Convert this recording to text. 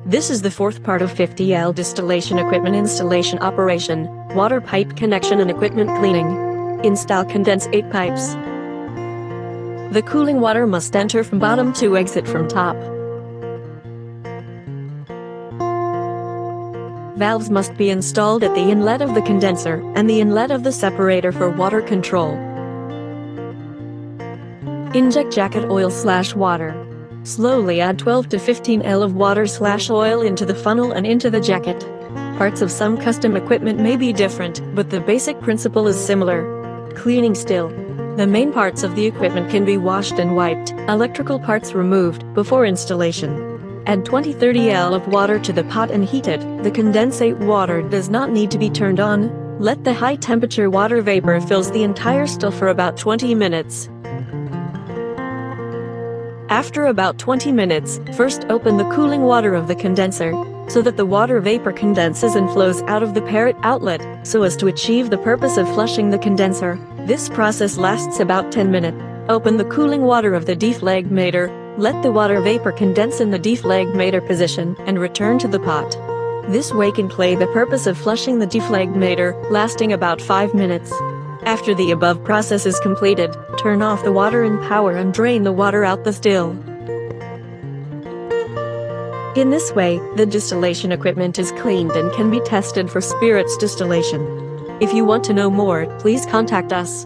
This is the fourth part of 50L distillation equipment installation operation, water pipe connection and equipment cleaning. Install condensate pipes. The cooling water must enter from bottom to exit from top. Valves must be installed at the inlet of the condenser and the inlet of the separator for water control. Inject jacket oil/water. Slowly add 12 to 15 L of water/oil into the funnel and into the jacket. Parts of some custom equipment may be different, but the basic principle is similar. Cleaning still. The main parts of the equipment can be washed and wiped, electrical parts removed, before installation. Add 20-30 L of water to the pot and heat it. The condensate water does not need to be turned on. Let the high temperature water vapor fills the entire still for about 20 minutes. After about 20 minutes, first open the cooling water of the condenser, so that the water vapor condenses and flows out of the parrot outlet, so as to achieve the purpose of flushing the condenser. This process lasts about 10 minutes. Open the cooling water of the deflagmator, let the water vapor condense in the deflagmator position, and return to the pot. This way can play the purpose of flushing the deflagmator, lasting about 5 minutes. After the above process is completed, turn off the water and power and drain the water out the still. In this way, the distillation equipment is cleaned and can be tested for spirits distillation. If you want to know more, please contact us.